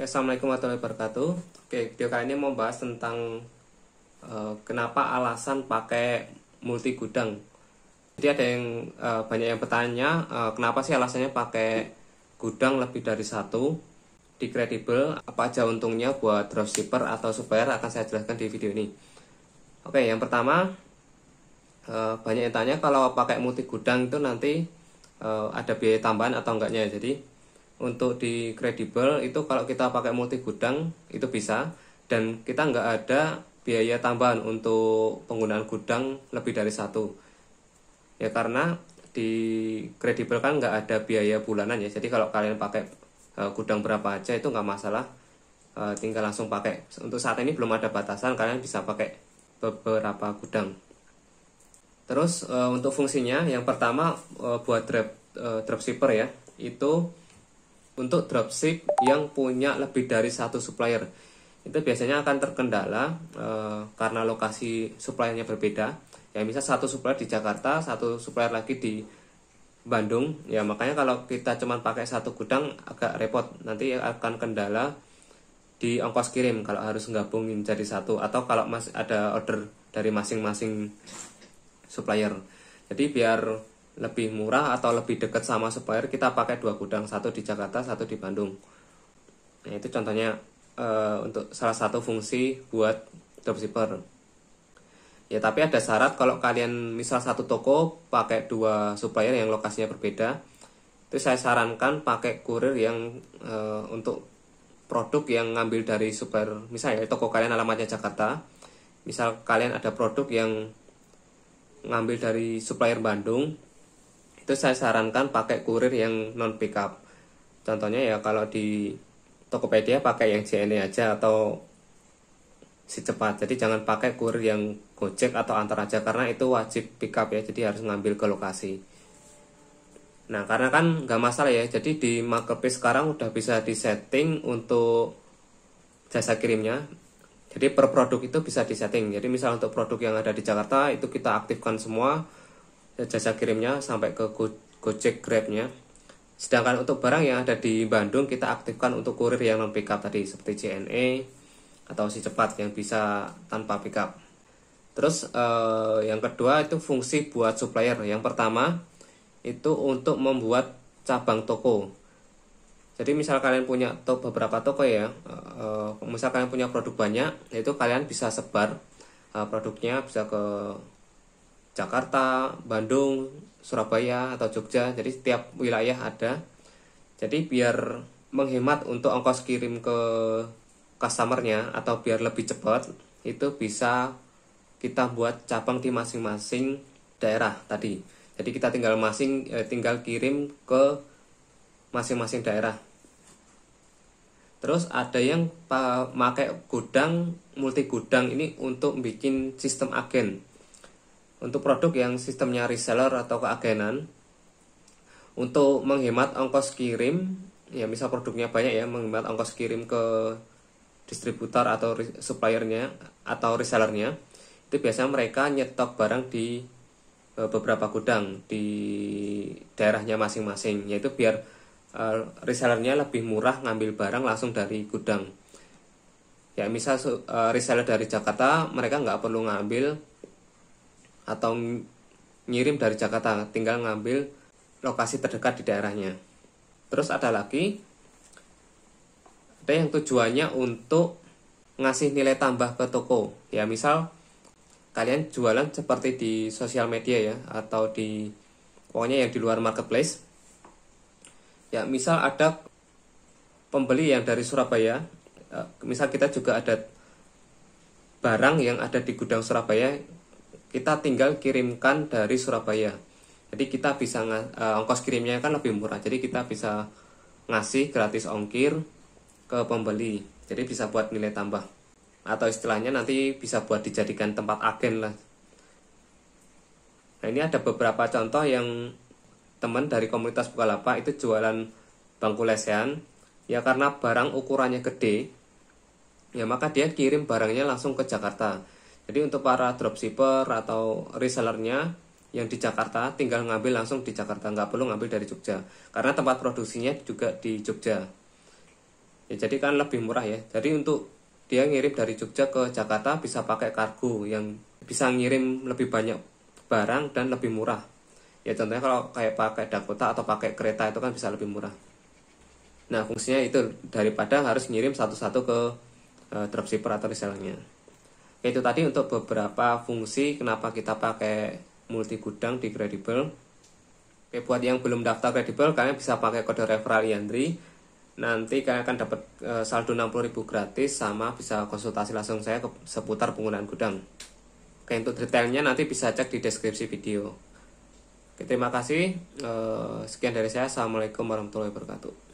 Oke, Assalamualaikum warahmatullahi wabarakatuh. Oke, video kali ini mau bahas tentang kenapa alasan pakai multi gudang. Jadi ada yang banyak yang bertanya, kenapa sih alasannya pakai gudang lebih dari satu di kredibel, apa aja untungnya buat dropshipper atau supplier, akan saya jelaskan di video ini. Oke, yang pertama, banyak yang tanya kalau pakai multi gudang itu nanti ada biaya tambahan atau enggaknya. Jadi untuk di kredibel itu kalau kita pakai multi gudang itu bisa, dan kita nggak ada biaya tambahan untuk penggunaan gudang lebih dari satu ya, karena di kredibel kan nggak ada biaya bulanan ya. Jadi kalau kalian pakai gudang berapa aja itu nggak masalah, tinggal langsung pakai. Untuk saat ini belum ada batasan, kalian bisa pakai beberapa gudang. Terus untuk fungsinya, yang pertama buat dropshipper ya, itu untuk dropship yang punya lebih dari satu supplier. Itu biasanya akan terkendala karena lokasi suppliernya berbeda. Ya, misal satu supplier di Jakarta, satu supplier lagi di Bandung. Ya, makanya kalau kita cuma pakai satu gudang agak repot. Nanti akan kendala di ongkos kirim kalau harus gabungin jadi satu, atau kalau masih ada order dari masing-masing supplier. Jadi biar lebih murah atau lebih dekat sama supplier, kita pakai dua gudang, satu di Jakarta, satu di Bandung. Nah, itu contohnya untuk salah satu fungsi buat dropshipper. Ya, tapi ada syarat. Kalau kalian misal satu toko pakai dua supplier yang lokasinya berbeda, itu saya sarankan pakai kurir yang untuk produk yang ngambil dari supplier. Misalnya toko kalian alamatnya Jakarta, misal kalian ada produk yang ngambil dari supplier Bandung, itu saya sarankan pakai kurir yang non pickup. Contohnya ya, kalau di Tokopedia pakai yang JNE aja atau Si Cepat. Jadi jangan pakai kurir yang Gojek atau Antar aja, karena itu wajib pickup ya, jadi harus ngambil ke lokasi. Nah, karena kan nggak masalah ya, jadi di marketplace sekarang udah bisa disetting untuk jasa kirimnya. Jadi per produk itu bisa disetting. Jadi misal untuk produk yang ada di Jakarta itu kita aktifkan semua jasa kirimnya sampai ke Gojek, Grabnya. Sedangkan untuk barang yang ada di Bandung kita aktifkan untuk kurir yang non pickup tadi, seperti JNE atau Si Cepat yang bisa tanpa pickup. Terus yang kedua itu fungsi buat supplier. Yang pertama itu untuk membuat cabang toko. Jadi misal kalian punya beberapa toko ya, misal kalian punya produk banyak, itu kalian bisa sebar produknya bisa ke Jakarta, Bandung, Surabaya, atau Jogja. Jadi setiap wilayah ada. Jadi biar menghemat untuk ongkos kirim ke customernya, atau biar lebih cepat, itu bisa kita buat cabang di masing-masing daerah tadi. Jadi kita tinggal kirim ke masing-masing daerah. Terus ada yang pakai gudang, multi gudang ini untuk bikin sistem agen. Untuk produk yang sistemnya reseller atau keagenan, untuk menghemat ongkos kirim, ya misal produknya banyak ya, menghemat ongkos kirim ke distributor atau suppliernya atau resellernya, itu biasanya mereka nyetok barang di beberapa gudang di daerahnya masing-masing, yaitu biar resellernya lebih murah ngambil barang langsung dari gudang. Ya misal reseller dari Jakarta, mereka nggak perlu ngambil atau ngirim dari Jakarta, tinggal ngambil lokasi terdekat di daerahnya. Terus ada yang tujuannya untuk ngasih nilai tambah ke toko. Ya misal kalian jualan seperti di sosial media ya, atau pokoknya yang di luar marketplace. Ya misal ada pembeli yang dari Surabaya, misal kita juga ada barang yang ada di gudang Surabaya, kita tinggal kirimkan dari Surabaya. Jadi kita bisa ongkos kirimnya kan lebih murah. Jadi kita bisa ngasih gratis ongkir ke pembeli. Jadi bisa buat nilai tambah. Atau istilahnya nanti bisa buat dijadikan tempat agen lah. Nah, ini ada beberapa contoh yang teman dari komunitas Bukalapak itu jualan bangku lesehan. Ya karena barang ukurannya gede, ya maka dia kirim barangnya langsung ke Jakarta. Jadi untuk para dropshipper atau resellernya yang di Jakarta, tinggal ngambil langsung di Jakarta, nggak perlu ngambil dari Jogja, karena tempat produksinya juga di Jogja. Ya, jadi kan lebih murah ya. Jadi untuk dia ngirim dari Jogja ke Jakarta bisa pakai kargo yang bisa ngirim lebih banyak barang dan lebih murah. Ya contohnya kalau kayak pakai Dakota atau pakai kereta itu kan bisa lebih murah. Nah fungsinya itu daripada harus ngirim satu-satu ke dropshipper atau resellernya. Itu tadi untuk beberapa fungsi kenapa kita pakai multi gudang di Credible. Oke, buat yang belum daftar Credible, kalian bisa pakai kode referral Yandri. Nanti kalian akan dapat saldo 60.000 gratis sama bisa konsultasi langsung saya seputar penggunaan gudang. Oke, untuk detailnya nanti bisa cek di deskripsi video. Oke, terima kasih. Sekian dari saya. Assalamualaikum warahmatullahi wabarakatuh.